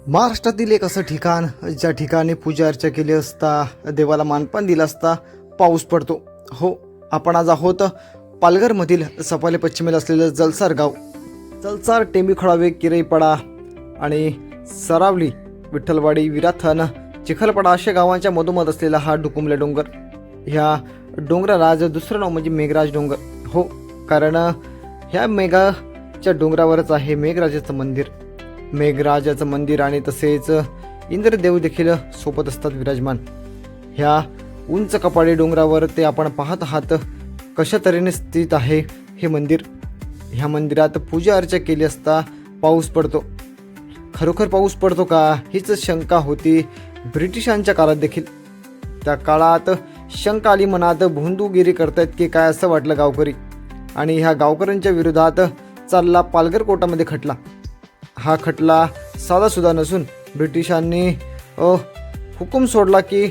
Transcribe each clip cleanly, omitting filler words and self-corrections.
महाराष्ट्रातील एक असं ठिकाण ज्या ठिकाणी पूजा अर्चा केली असता देवाला मानपान दिला असता पाऊस पडतो. हो, आपण आज आहोत पालघरमधील सपाले पश्चिमेला असलेलं जलसार गाव. जलसार, टेंबीखळावे, किरईपाडा आणि सरावली, विठ्ठलवाडी, विराथन, चिखलपाडा अशा गावांच्या मधोमध असलेला हा डुकुमले डोंगर. ह्या डोंगराला दुसरं नाव म्हणजे मेघराज डोंगर. हो, कारण ह्या मेघाच्या डोंगरावरच आहे मेघराजाचं मंदिर. मेघराजाचं मंदिर आणि तसेच इंद्रदेव देखील सोबत असतात विराजमान. ह्या उंच कपाडी डोंगरावर ते आपण पाहत आहात कशा तऱ्हेने स्थित आहे हे मंदिर. ह्या मंदिरात पूजा अर्चा केली असता पाऊस पडतो. खरोखर पाऊस पडतो का हीच शंका होती ब्रिटिशांच्या काळात देखील. त्या काळात शंका आली मनात, भोंदूगिरी करतायत की काय असं वाटलं गावकरी. आणि ह्या गावकऱ्यांच्या विरोधात चालला पालघर कोर्टामध्ये खटला. हा खटला साधासुद्धा नसून ब्रिटिशांनी हुकूम सोडला की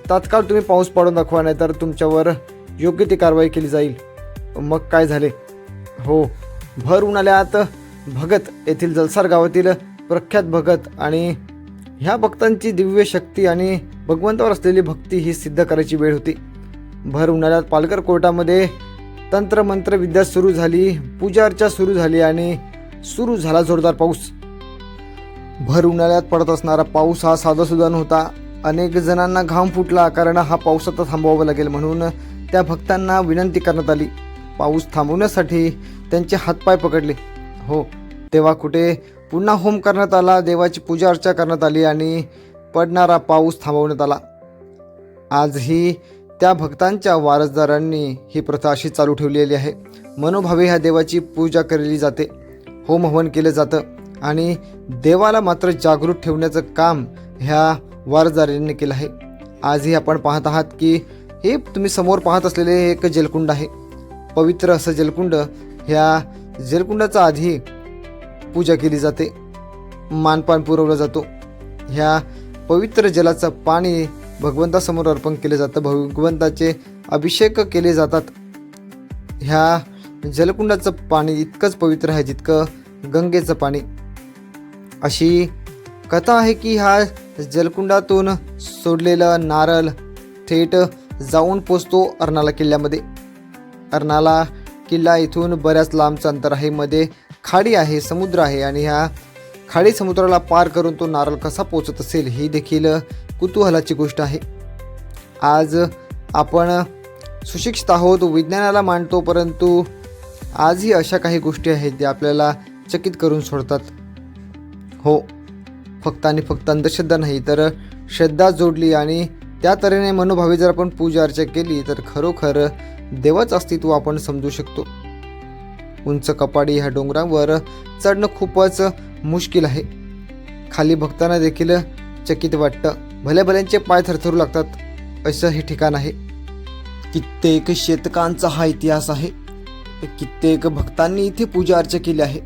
तात्काळ तुम्ही पाऊस पाडून दाखवा, नाही तर तुमच्यावर योग्य ती कारवाई केली जाईल. मग काय झाले? हो, भर उन्हाळ्यात भगत येथील जलसार गावातील प्रख्यात भगत आणि ह्या भक्तांची दिव्य शक्ती आणि भगवंतावर असलेली भक्ती ही सिद्ध करायची वेळ होती. भर उन्हाळ्यात पालघर कोर्टामध्ये तंत्रमंत्र विद्या सुरू झाली, पूजा अर्चा सुरू झाली आणि सुरू झाला जोरदार पाऊस. भर उन्हाळ्यात पडत असणारा पाऊस हा साधासुद्धा नव्हता. अनेक जणांना घाम फुटला, कारण हा पाऊस आता थांबवावा लागेल म्हणून त्या भक्तांना विनंती करण्यात आली. पाऊस थांबवण्यासाठी त्यांचे हातपाय पकडले. हो, तेव्हा कुठे पुन्हा होम करण्यात आला, देवाची पूजा अर्चा करण्यात आली आणि पडणारा पाऊस थांबवण्यात आला. आजही त्या भक्तांच्या वारसदारांनी ही प्रथा अशी चालू ठेवलेली आहे. मनोभावे ह्या देवाची पूजा केली जाते, होम हवन केलं जातं आणि देवाला मात्र जागृत ठेवण्याचं काम ह्या वारसदारांनी केलं आहे. आजही आपण पाहत आहात की हे तुम्ही समोर पाहत असलेले एक जलकुंड आहे. पवित्र असं जलकुंड. ह्या जलकुंडाचा आधी पूजा केली जाते, मानपान पुरवला जातो. ह्या पवित्र जलाचं पाणी भगवंतासमोर अर्पण केले जातं, भगवंताचे अभिषेक केले जातात. ह्या जलकुंडाचं पाणी इतकंच पवित्र आहे जितकं गंगेचं पाणी. अशी कथा आहे की ह्या जलकुंडातून सोडलेलं नारळ थेट जाऊन पोचतो अर्नाळा किल्ल्यामध्ये. अर्नाळा किल्ला इथून बऱ्याच लांबचं अंतर आहे, मध्ये खाडी आहे, समुद्र आहे आणि ह्या खाडी समुद्राला पार करून तो नारळ कसा पोचत असेल ही देखील कुतूहलाची गोष्ट आहे. आज आपण सुशिक्षित आहोत, विज्ञानाला मांडतो, परंतु आजही अशा काही गोष्टी आहेत ज्या आपल्याला चकित करून सोडतात. हो, फक्त आणि फक्त अंधश्रद्धा नाही तर श्रद्धा जोडली आणि त्या तऱ्हेने मनोभावे जर आपण पूजा अर्चा केली तर खरोखर देवाचं अस्तित्व आपण समजू शकतो. उंच कपाडी ह्या डोंगरावर चढणं खूपच मुश्किल आहे. खाली भक्तांना देखील चकित वाटतं. भल्या भल्यांचे पाय थरथरू लागतात असं हे ठिकाण आहे. कित्येक शतकांचा हा इतिहास आहे. कित्येक भक्तांनी इथे पूजा अर्चा केली आहे.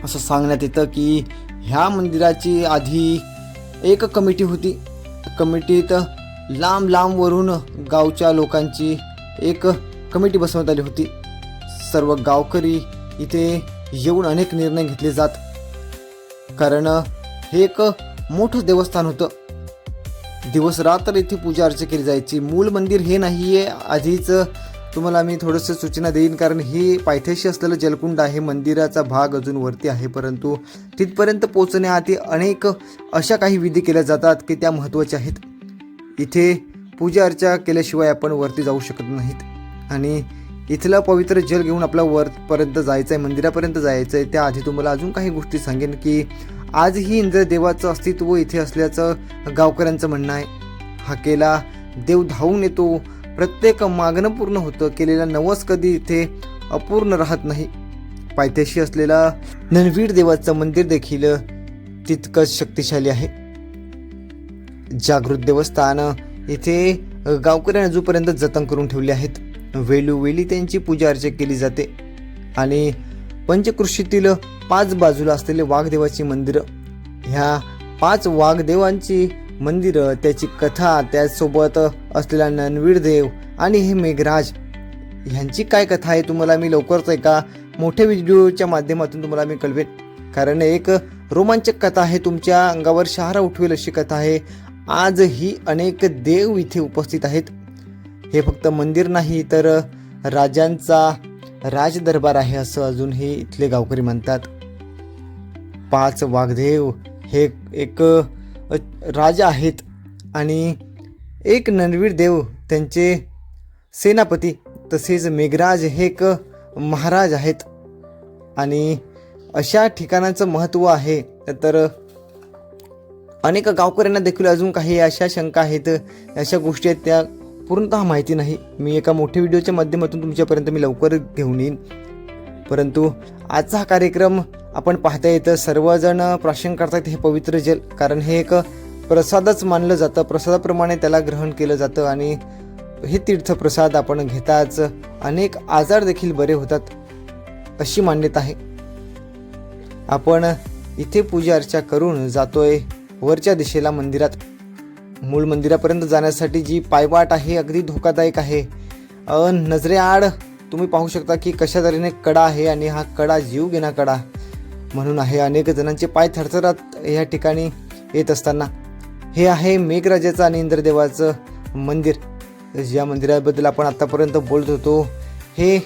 असं सांगण्यात येतं की ह्या मंदिराची आधी एक कमिटी होती. कमिटीत लांब लांबवरून गावच्या लोकांची एक कमिटी बसवण्यात आली होती. सर्व गावकरी इथे येऊन अनेक निर्णय घेतले जात, कारण हे एक मोठं देवस्थान होतं. दिवस रात्र इथे पूजा अर्चा केली जायची. मूळ मंदिर हे नाही आहे. आधीच तुम्हाला मी थोडंसं सूचना देईन, कारण ही पायथ्याशी असलेलं जलकुंड आहे. मंदिराचा भाग अजून वरती आहे, परंतु तिथपर्यंत पोहोचण्याआधी अनेक अशा काही विधी केल्या जातात की त्या महत्त्वाच्या आहेत. इथे पूजा अर्चा केल्याशिवाय आपण वरती जाऊ शकत नाहीत आणि इथलं पवित्र जल घेऊन आपल्या वरपर्यंत जायचं आहे, मंदिरापर्यंत जायचं आहे. त्याआधी तुम्हाला अजून काही गोष्टी सांगेन की आजही इंद्रदेवाचं अस्तित्व इथे असल्याचं गावकऱ्यांचं म्हणणं आहे. हाकेला देव धावून येतो, प्रत्येक मागणं पूर्ण होतं, केलेला नवस कधी इथे अपूर्ण राहत नाही. पायथ्याशी असलेला ननवीर देवाचं मंदिर देखील तितकंच शक्तिशाली आहे. जागृत देवस्थान इथे गावकऱ्यांनी अजूनपर्यंत जतन करून ठेवले आहेत. वेळोवेळी त्यांची पूजा अर्चा केली जाते आणि पंचकृषीतील 5 बाजूला असलेले वाघदेवाची मंदिरं, ह्या 5 वाघदेवांची मंदिरं, त्याची कथा, त्याचसोबत असलेला ननवीर देव आणि हे मेघराज, ह्यांची काय कथा आहे तुम्हाला मी लवकरच एका मोठ्या व्हिडिओच्या माध्यमातून तुम्हाला मी कळवेन. कारण एक रोमांचक कथा आहे, तुमच्या अंगावर शहारा उठवेल अशी कथा आहे. आजही अनेक देव इथे उपस्थित आहेत. हे फक्त मंदिर नाही तर राजांचा राजदरबार आहे असं अजून हे इथले गावकरी म्हणतात. 5 वाघदेव हे एक राजा आहेत आणि एक नरवीर देव त्यांचे सेनापती, तसेच मेघराज हे एक महाराज आहेत. आणि अशा ठिकाणाचं महत्त्व आहे. तर अनेक गावकऱ्यांना देखील अजून काही अशा शंका आहेत, अशा गोष्टी आहेत त्या पूर्णतः माहिती नाही. मी एका मोठ्या व्हिडिओच्या माध्यमातून तुमच्यापर्यंत मी लवकर घेऊन येईन. परंतु आजचा हा कार्यक्रम आपण पाहता येतं, सर्वजण प्राशन करतात हे पवित्र जल, कारण हे एक प्रसादच मानलं जातं, प्रसादाप्रमाणे त्याला ग्रहण केलं जातं. आणि हे तीर्थप्रसाद आपण घेताच अनेक आजार देखील बरे होतात अशी मान्यता आहे. आपण इथे पूजा अर्चा करून जातोय वरच्या दिशेला मंदिरात. मूळ मंदिरापर्यंत जाण्यासाठी जी पायवाट आहे अगदी धोकादायक आहे. नजरेआड तुम्ही पाहू शकता की कशा तऱ्हेने कडा आहे आणि हा कडा जीवघेणा कडा म्हणून आहे. अनेक जणांचे पाय थरथरत या ठिकाणी येत असताना. हे आहे मेघराजाचं आणि इंद्रदेवाचं मंदिर, ज्या मंदिराबद्दल आपण आतापर्यंत बोलत होतो. हे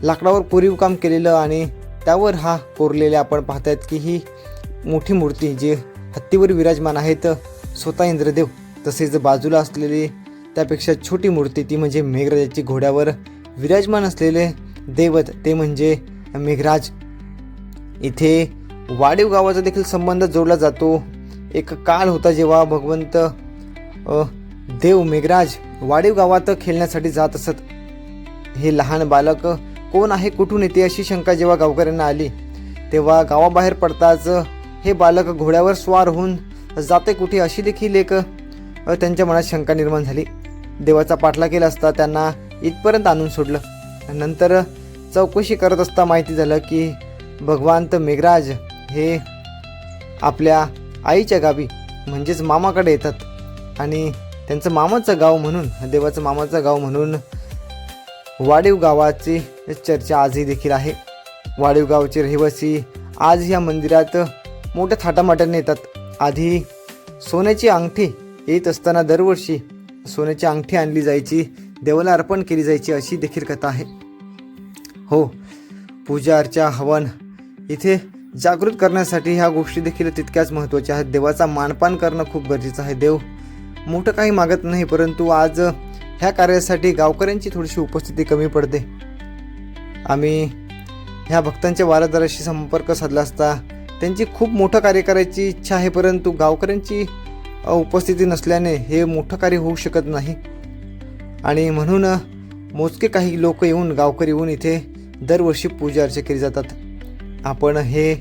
लाकडावर कोरीव काम केलेलं आणि त्यावर हा कोरलेले आपण पाहतायत की ही मोठी मूर्ती जे हत्तीवर विराजमान आहेत स्वतः इंद्रदेव, तसेच बाजूला असलेली त्यापेक्षा छोटी मूर्ती ती म्हणजे मेघराजाची घोड्यावर विराजमान असलेले दैवत ते म्हणजे मेघराज. इथे वाडीव गावाचा देखील संबंध जोडला जातो. एक काळ होता जेव्हा भगवंत देव मेघराज वाडीव गावात खेळण्यासाठी जात असत. हे लहान बालक कोण आहे, कुठून येते अशी शंका जेव्हा गावकऱ्यांना आली तेव्हा गावाबाहेर पडताच हे बालक घोड्यावर स्वार होऊन जाते कुठे अशी देखील एक त्यांच्या मनात शंका निर्माण झाली. देवाचा पाठला केला असता त्यांना इथपर्यंत आणून सोडलं. नंतर चौकशी करत असता माहिती झालं की भगवंत मेघराज हे आपल्या आईच्या गावी म्हणजेच मामाकडे येतात आणि त्यांचं मामाचं गाव म्हणून, देवाचं मामाचं गाव म्हणून वाडीव गावाची चर्चा आजही देखील आहे. वाडीव गावचे रहिवासी आज या मंदिरात मोठ्या थाटामाटाने येतात. आधी सोन्याची अंगठी येत असताना दरवर्षी सोन्याची अंगठी आणली जायची, देवाला अर्पण केली जायची अशी देखील कथा आहे. हो, पूजा अर्चा हवन इथे जागृत करण्यासाठी ह्या गोष्टी देखील तितक्याच महत्त्वाच्या आहेत. देवाचा मानपान करणं खूप गरजेचं आहे. देव मोठं काही मागत नाही, परंतु आज ह्या कार्यासाठी गावकऱ्यांची थोडीशी उपस्थिती कमी पडते. आम्ही ह्या भक्तांच्या वारसदाराशी संपर्क साधला असता त्यांची खूप मोठं कार्य करायची इच्छा आहे, परंतु गावकऱ्यांची उपस्थिती नसल्याने हे मोठं कार्य होऊ शकत नाही. आणि म्हणून मोजके काही लोक येऊन, गावकरी येऊन इथे दरवर्षी पूजा अर्चा केली जातात. आपण हे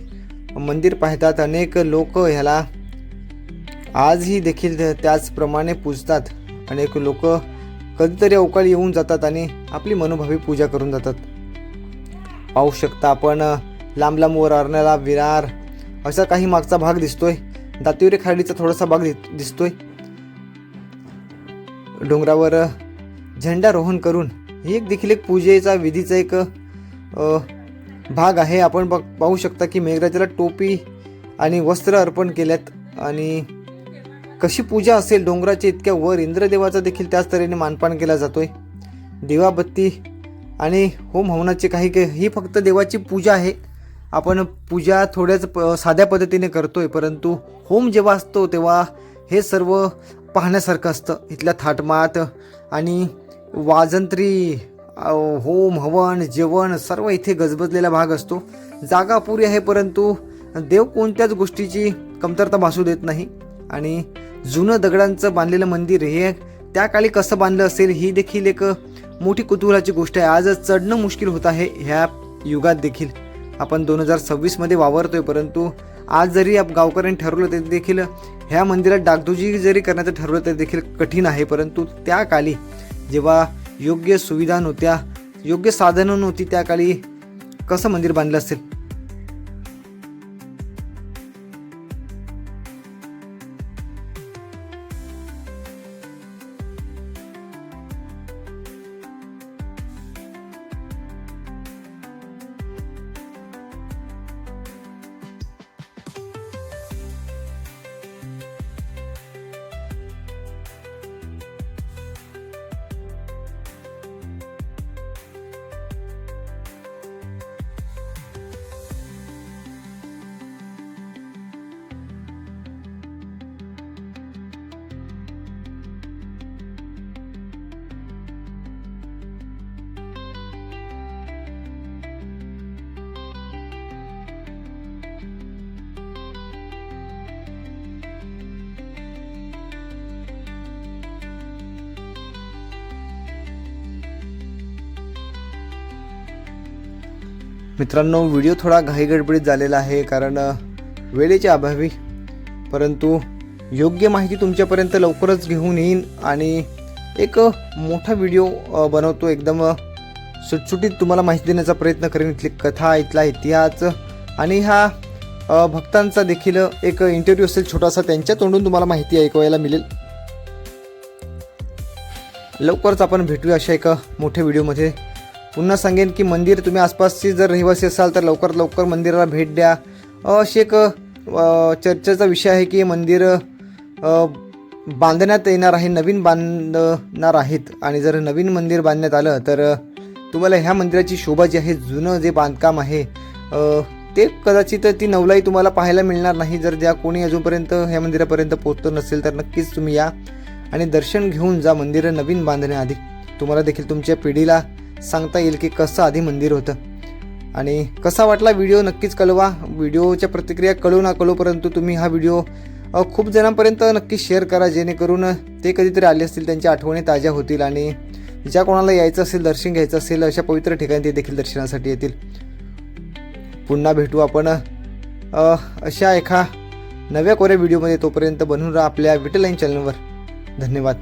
मंदिर पाहतात, अनेक लोक ह्याला आजही देखील त्याचप्रमाणे पूजतात. अनेक लोक कधीतरी अवकाळी येऊन जातात आणि आपली मनोभावी पूजा करून जातात. पाहू शकता आपण लांब लांब वर अरण्याला विरार असा काही मागचा भाग दिसतोय. दातिवरे खाडीचा थोडासा भाग दिसतोय. डोंगरावर झेंडारोहण करून ही एक देखील एक पूजेचा विधीचा एक भाग आहे. आपण पाहू शकता की मेघराजाला टोपी आणि वस्त्र अर्पण केल्यात. आणि कशी पूजा असेल, डोंगराच्या इतक्या वर इंद्रदेवाचा देखील त्याच तऱ्हेने मानपान केला जातोय. दिवाबत्ती आणि होम हवनाचे काही ही फक्त देवाची पूजा आहे. आपण पूजा थोड्याच साध्या पद्धतीने करतोय, परंतु होम जेव्हा असतो तेव्हा हे सर्व पाहण्यासारखं असतं. इथल्या थाटमाट आणि वाजंत्री, होम हवन, जेवण सर्व इथे गजबजलेला भाग असतो. जागा अपुरी आहे, परंतु देव कोणत्याच गोष्टीची कमतरता भासू देत नाही. आणि जुनं दगडांचं बांधलेलं मंदिर हे त्या काळी कसं बांधलं असेल ही देखील एक मोठी कुतूहलाची गोष्ट आहे. आज चढणं मुश्किल होत आहे ह्या युगात देखील. आपण 2026 मध्ये वावरतोय, परंतु आज जरी गावकऱ्यांनी ठरवलं तरी देखील ह्या मंदिरात डागडुजी जरी करण्याचं ठरवलं तरी देखील कठीण आहे. परंतु त्या काळी जेव्हा योग्य सुविधा नव्हत्या, योग्य साधनं नव्हती, त्या काळी कसं मंदिर बांधलं असेल. मित्रांनो, व्हिडिओ थोडा घाईगडबडीत झालेला आहे कारण वेळेच्या अभावी, परंतु योग्य माहिती तुमच्यापर्यंत लवकरच घेऊन येईन आणि एक मोठा व्हिडिओ बनवतो. एकदम सुटसुटीत तुम्हाला माहिती देण्याचा प्रयत्न करेन. इथली कथा, इथला इतिहास आणि हा भक्तांचा देखील एक इंटरव्ह्यू असेल छोटासा, त्यांच्या तोंडून तुम्हाला माहिती ऐकवायला मिळेल. लवकरच आपण भेटूया अशा एका मोठ्या व्हिडिओमध्ये. पुन्हा सांगेन की मंदिर, तुम्ही आसपासची जर रहिवासी असाल तर लवकरात लवकर मंदिराला भेट द्या. अशी एक चर्चेचा विषय आहे की मंदिर बांधण्यात येणार आहे, नवीन बांधणार आहेत. आणि जर नवीन मंदिर बांधण्यात आलं तर तुम्हाला ह्या मंदिराची शोभा जी आहे, जुनं जे बांधकाम आहे ते कदाचित ती नवलाई तुम्हाला पाहायला मिळणार नाही. जर ज्या कोणी अजूनपर्यंत ह्या मंदिरापर्यंत पोहोचत नसेल तर नक्कीच तुम्ही या आणि दर्शन घेऊन जा. मंदिर नवीन बांधण्याआधी तुम्हाला देखील तुमच्या पिढीला सांगता येईल की कसं आधी मंदिर होतं. आणि कसा वाटला व्हिडिओ नक्कीच कळवा. व्हिडिओच्या प्रतिक्रिया कळू ना कळू, परंतु तुम्ही हा व्हिडिओ खूप जणांपर्यंत नक्की शेअर करा, जेणेकरून ते कधीतरी आले असतील त्यांच्या आठवणी ताज्या होतील आणि ज्या कोणाला यायचं असेल, दर्शन घ्यायचं असेल अशा पवित्र ठिकाणी ते देखील दर्शनासाठी येतील. पुन्हा भेटू आपण अशा एका नव्या कोऱ्या व्हिडिओमध्ये. तोपर्यंत बनून राहा आपल्या विठ्ठल लाईन चॅनलवर. धन्यवाद.